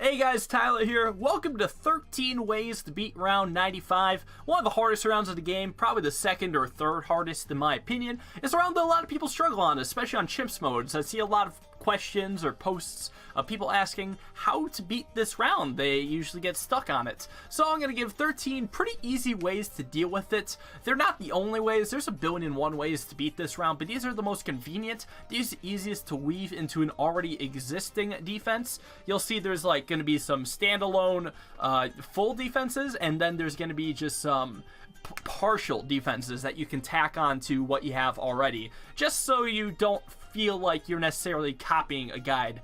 Hey guys, Tyler here. Welcome to 13 Ways to Beat Round 95. One of the hardest rounds of the game, probably the second or third hardest in my opinion. It's a round that a lot of people struggle on, especially on chimps modes. I see a lot of questions or posts of people asking how to beat this round. They usually get stuck on it. So I'm going to give 13 pretty easy ways to deal with it. They're not the only ways. There's a billion and one ways to beat this round, but these are the most convenient. These are the easiest to weave into an already existing defense. You'll see there's like going to be some standalone full defenses, and then there's going to be just some partial defenses that you can tack on to what you have already, just so you don't feel like you're necessarily copying a guide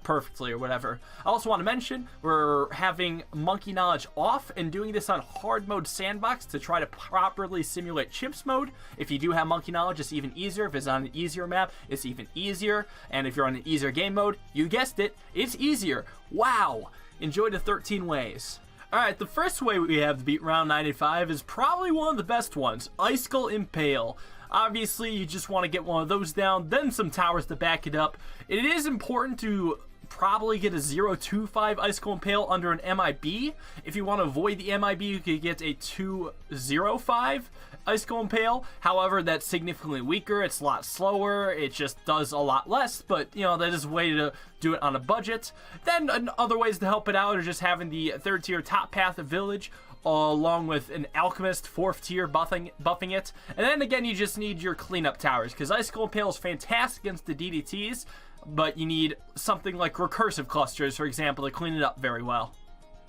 perfectly or whatever. I also want to mention we're having monkey knowledge off and doing this on hard mode sandbox to try to properly simulate chimps mode. If you do have monkey knowledge, it's even easier. If it's on an easier map, it's even easier. And if you're on an easier game mode, you guessed it, it's easier. Wow! Enjoy the 13 ways. Alright, the first way we have to beat round 95 is probably one of the best ones, Icicle Impale. Obviously, you just want to get one of those down, then some towers to back it up. It is important to probably get a 0.25 Icicle Impale under an MIB. If you want to avoid the MIB, you could get a 2.05 Icicle Impale. However, that's significantly weaker. It's a lot slower. It just does a lot less, but you know, that is a way to do it on a budget. Then other ways to help it out are just having the third tier top path of village, along with an alchemist, fourth tier buffing it. And then again, you just need your cleanup towers, because Icicle Impale is fantastic against the DDTs, but you need something like recursive clusters, for example, to clean it up very well.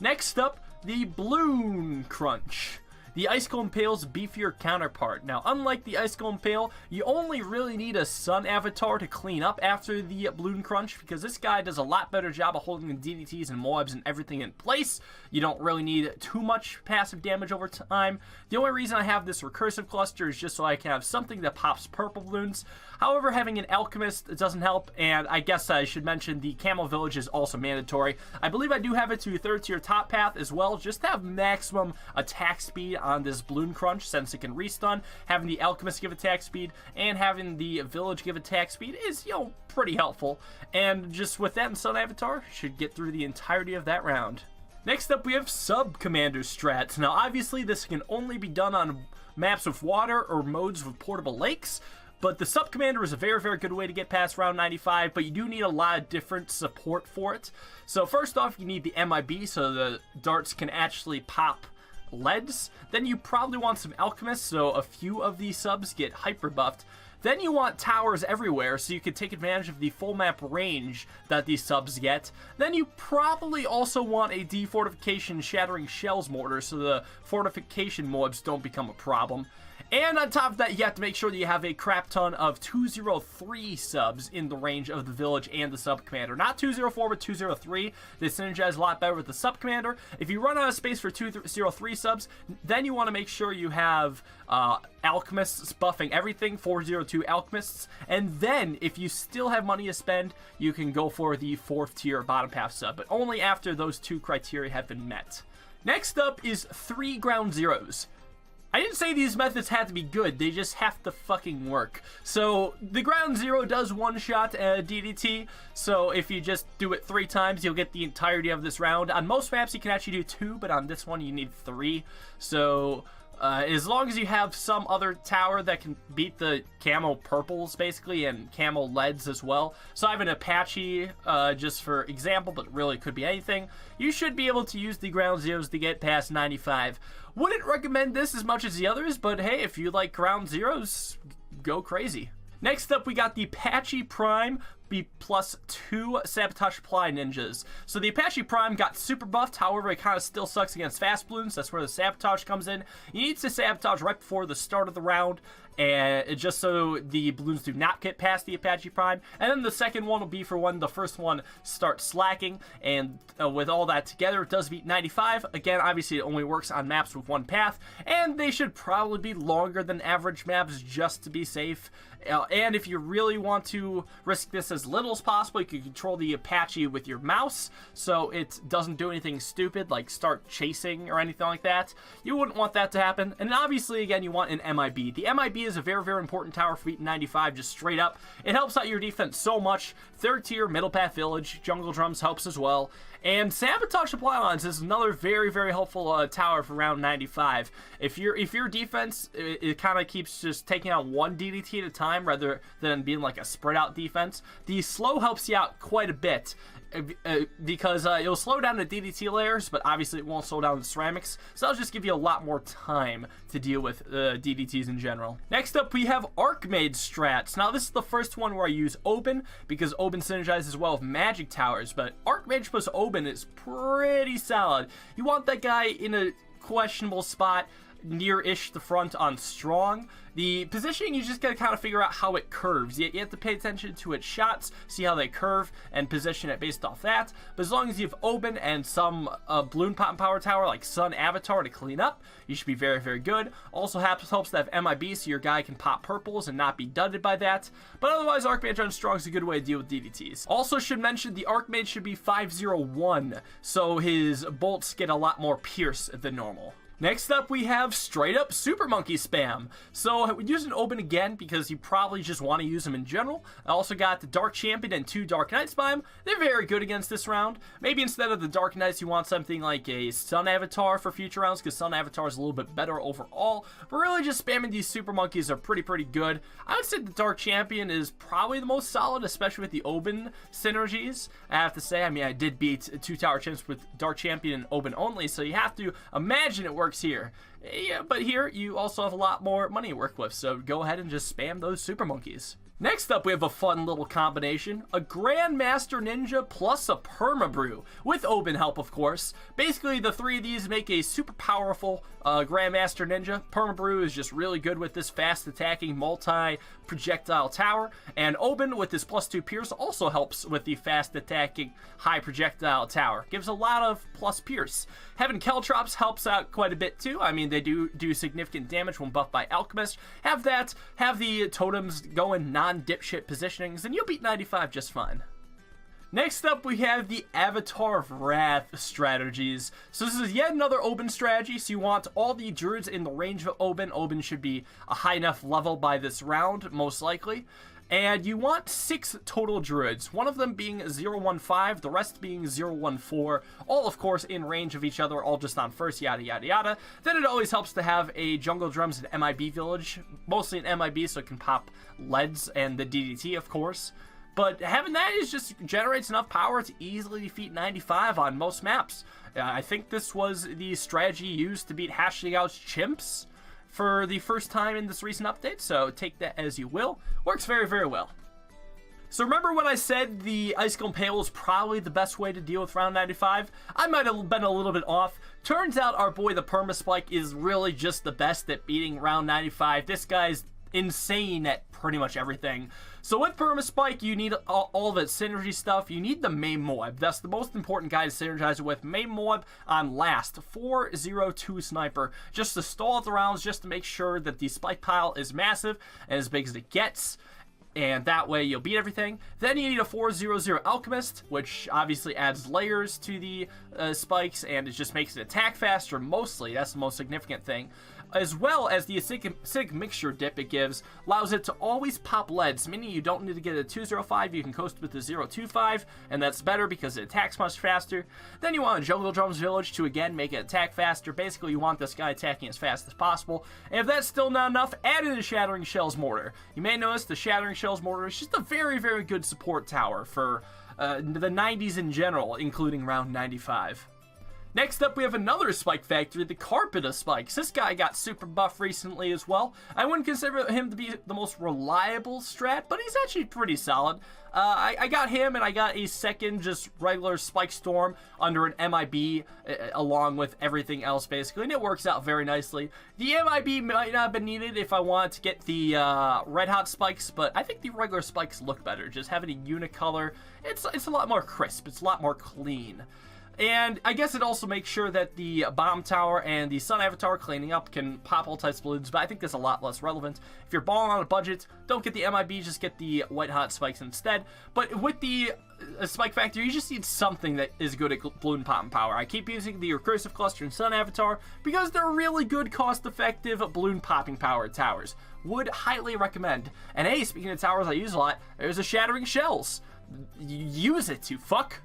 Next up, the Bloon Crunch, the Icicle Impale's beefier counterpart. Now, unlike the Icicle Impale, you only really need a sun avatar to clean up after the Bloon Crunch, because this guy does a lot better job of holding the DDTs and Moabs and everything in place. You don't really need too much passive damage over time. The only reason I have this recursive cluster is just so I can have something that pops purple balloons. However, having an alchemist doesn't help, and I guess I should mention the camel village is also mandatory. I believe I do have it to third tier top path as well, just to have maximum attack speed on this Bloon Crunch, since it can restun. Having the alchemist give attack speed and having the village give attack speed is, you know, pretty helpful. And just with that and Sun Avatar, should get through the entirety of that round. Next up, we have Sub Commander strats. Now, obviously, this can only be done on maps with water or modes with portable lakes, but the Sub Commander is a very, very good way to get past round 95, but you do need a lot of different support for it. So first off, you need the MIB, so the darts can actually pop leads. Then you probably want some alchemists, so a few of these subs get hyper buffed. Then you want towers everywhere, so you can take advantage of the full map range that these subs get. Then you probably also want a defortification shattering shells mortar, so the fortification mobs don't become a problem. And on top of that, you have to make sure that you have a crap ton of 203 subs in the range of the village and the sub commander. Not 204, but 203. They synergize a lot better with the sub commander. If you run out of space for 203 subs, then you want to make sure you have alchemists buffing everything, 402 alchemists. And then, if you still have money to spend, you can go for the fourth tier bottom path sub, but only after those two criteria have been met. Next up is 3 ground zeros. I didn't say these methods had to be good, they just have to fucking work. So, the ground zero does one-shot DDT, so if you just do it 3 times, you'll get the entirety of this round. On most maps, you can actually do 2, but on this one, you need 3. So, as long as you have some other tower that can beat the camo purples, basically, and camo leads as well. So I have an Apache, just for example, but really could be anything. You should be able to use the ground zeros to get past 95. Wouldn't recommend this as much as the others, but hey, if you like ground zeros, go crazy. Next up, we got the Apache Prime B+2 Sabotage Supply Ninjas. So the Apache Prime got super buffed, however it kind of still sucks against fast balloons. That's where the Sabotage comes in. You need to Sabotage right before the start of the round, and just so the balloons do not get past the Apache Prime. And then the second one will be for when the first one starts slacking, and with all that together, it does beat 95. Again, obviously it only works on maps with one path, and they should probably be longer than average maps just to be safe. And if you really want to risk this as little as possible, you can control the Apache with your mouse, so it doesn't do anything stupid like start chasing or anything like that. You wouldn't want that to happen. And obviously, again, you want an MIB. The MIB is a very, very important tower for beating 95, just straight up. It helps out your defense so much. Third tier, middle path village, jungle drums helps as well. And Sabotage supply lines is another very, very helpful tower for round 95. If your defense, it kind of keeps just taking out one DDT at a time rather than being like a spread out defense, the slow helps you out quite a bit. Because it'll slow down the DDT layers, but obviously it won't slow down the ceramics, so that'll just give you a lot more time to deal with DDTs in general. Next up, we have Archmage strats. Now, this is the first one where I use Oben, because Oben synergizes well with magic towers, but Archmage plus Oben is pretty solid. You want that guy in a questionable spot, near-ish the front on strong. The positioning, you just gotta kind of figure out how it curves. You have to pay attention to its shots, see how they curve, and position it based off that. But as long as you have Oben and some balloon pop and power tower like Sun Avatar to clean up, you should be very, very good. Also helps to have MIB so your guy can pop purples and not be dudded by that. But otherwise, Archmage on strong is a good way to deal with DDTs. Also should mention the Archmage should be 501, so his bolts get a lot more pierce than normal. Next up, we have straight up Super Monkey spam. So we're using Oben again because you probably just want to use them in general. I also got the Dark Champion and 2 Dark Knights by him. They're very good against this round. Maybe instead of the Dark Knights, you want something like a Sun Avatar for future rounds because Sun Avatar is a little bit better overall. But really just spamming these Super Monkeys are pretty good. I would say the Dark Champion is probably the most solid, especially with the Oben synergies. I have to say, I mean, I did beat 2 Tower Champs with Dark Champion and Oben only, so you have to imagine it works here. Yeah, but here you also have a lot more money to work with, so go ahead and just spam those Super Monkeys. Next up, we have a fun little combination. A Grandmaster Ninja plus a Perma Brew, with Oben help, of course. Basically, the 3 of these make a super powerful Grandmaster Ninja. Perma Brew is just really good with this fast-attacking multi-projectile tower. And Oben, with his +2 Pierce, also helps with the fast-attacking high-projectile tower. Gives a lot of plus Pierce. Having Caltrops helps out quite a bit, too. I mean, they do significant damage when buffed by Alchemist. Have the totems going non-dipshit positionings, and you'll beat 95 just fine. Next up, we have the Avatar of Wrath strategies. So this is yet another Oben strategy, so you want all the druids in the range of Oben. Oben should be a high enough level by this round, most likely. And you want 6 total druids, one of them being 015, the rest being 014, all of course in range of each other, all just on first, yada yada yada. Then it always helps to have a Jungle Drums and MIB village, mostly an MIB so it can pop leads and the DDT of course. But having that is just generates enough power to easily defeat 95 on most maps. I think this was the strategy used to beat Hashing Out's Chimps for the first time in this recent update, so take that as you will. Works very well. So remember when I said the Icicle Impale is probably the best way to deal with round 95? I might have been a little bit off. Turns out our boy the Perma Spike is really just the best at beating round 95. This guy's insane at pretty much everything. So with Perma Spike, you need all the synergy stuff. You need the main Moab. That's the most important guy to synergize it with. Main Moab on last, 402 sniper, just to stall out the rounds, just to make sure that the spike pile is massive and as big as it gets. And that way you'll beat everything. Then you need a 400 Alchemist, which obviously adds layers to the spikes, and it just makes it attack faster mostly. That's the most significant thing. As well as the acidic mixture dip it gives, allows it to always pop leads, meaning you don't need to get a 205, you can coast with the 025, and that's better because it attacks much faster. Then you want a Jungle Drums Village to again make it attack faster. Basically you want this guy attacking as fast as possible. And if that's still not enough, add in a Shattering Shells Mortar. You may notice the Shattering Shells Mortar is just a very good support tower for the 90s in general, including round 95. Next up, we have another Spike Factory, the Carpet of Spikes. This guy got super buff recently as well. I wouldn't consider him to be the most reliable strat, but he's actually pretty solid. I got him, and I got a second just regular Spike Storm under an MIB along with everything else, basically, and it works out very nicely. The MIB might not have been needed if I wanted to get the Red Hot Spikes, but I think the regular Spikes look better. Just having a unicolor, it's a lot more crisp. It's a lot more clean. And I guess it also makes sure that the Bomb Tower and the Sun Avatar cleaning up can pop all types of balloons, but I think that's a lot less relevant. If you're balling on a budget, don't get the MIB, just get the White Hot Spikes instead. But with the Spike Factory, you just need something that is good at balloon popping power. I keep using the Recursive Cluster and Sun Avatar because they're really good, cost-effective balloon popping power towers. Would highly recommend. And hey, speaking of towers I use a lot, there's a Shattering Shells. Use it to fuck.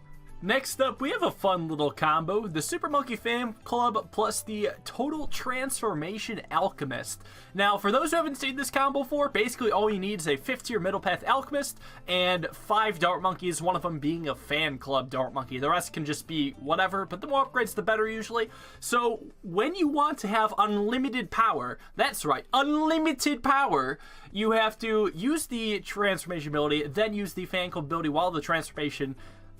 Next up, we have a fun little combo, the Super Monkey Fan Club plus the Total Transformation Alchemist. Now, for those who haven't seen this combo before, basically all you need is a 5th-tier Middle Path Alchemist and 5 Dart Monkeys, one of them being a Fan Club Dart Monkey. The rest can just be whatever, but the more upgrades, the better usually. So, when you want to have unlimited power, that's right, unlimited power, you have to use the Transformation ability, then use the Fan Club ability while the Transformation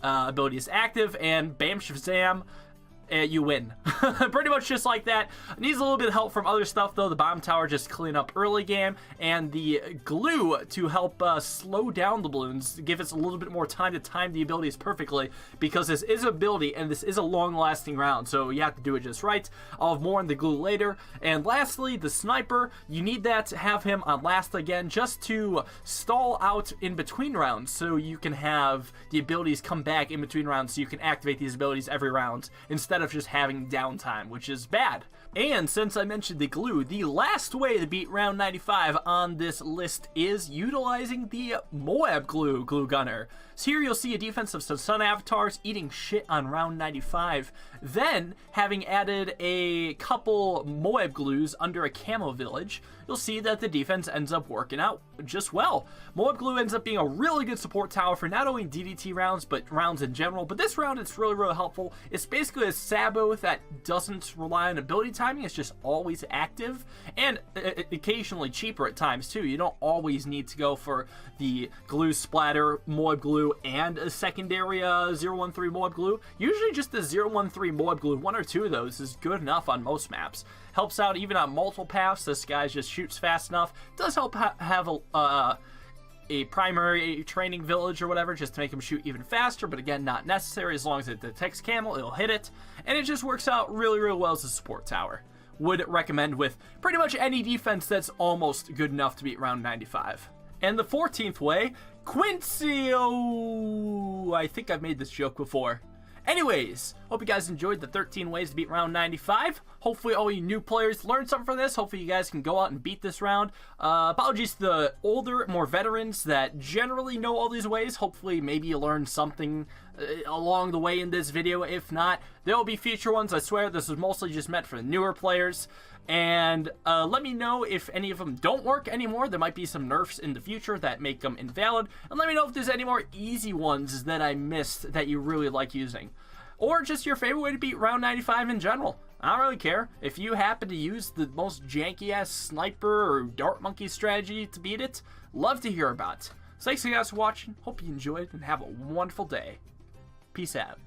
ability is active, and bam shazam, you win. Pretty much just like that. Needs a little bit of help from other stuff though. The bomb tower just clean up early game, and the glue to help slow down the balloons, give us a little bit more time to time the abilities perfectly, because this is an ability and this is a long lasting round, so you have to do it just right. I'll have more on the glue later. And lastly, the sniper, you need that to have him on last again, just to stall out in between rounds, so you can have the abilities come back in between rounds, so you can activate these abilities every round instead of just having downtime, which is bad. And since I mentioned the glue, the last way to beat round 95 on this list is utilizing the Moab Gloup glue gunner. So here you'll see a defense of some sun avatars eating shit on round 95. Then, having added a couple Moab glues under a camo village, you'll see that the defense ends up working out just well. Moab Gloup ends up being a really good support tower for not only DDT rounds, but rounds in general. But this round, it's really, really helpful. It's basically a Sabo that doesn't rely on ability timing. It's just always active, and occasionally cheaper at times too. You don't always need to go for the glue splatter Moab Gloup and a secondary 013 Moab Gloup. Usually just the 013 Moab Gloup, one or two of those is good enough on most maps. Helps out even on multiple paths. This guy just shoots fast enough. Does help have a primary training village or whatever, just to make him shoot even faster, but again, not necessary. As long as it detects camo, it'll hit it, and it just works out really, really well as a support tower. Would recommend with pretty much any defense that's almost good enough to beat round 95. And the 14th way, Quincy. Oh, I think I've made this joke before. Anyways, hope you guys enjoyed the 13 ways to beat round 95. Hopefully all you new players learned something from this. Hopefully you guys can go out and beat this round. Apologies to the older, more veterans that generally know all these ways. Hopefully maybe you learned something along the way in this video. If not, there will be future ones. I swear this was mostly just meant for the newer players. And let me know if any of them don't work anymore. There might be some nerfs in the future that make them invalid. And let me know if there's any more easy ones that I missed that you really like using. Or just your favorite way to beat round 95 in general. I don't really care. If you happen to use the most janky-ass sniper or dart monkey strategy to beat it, love to hear about it. So thanks you guys for watching. Hope you enjoyed and have a wonderful day. Peace out.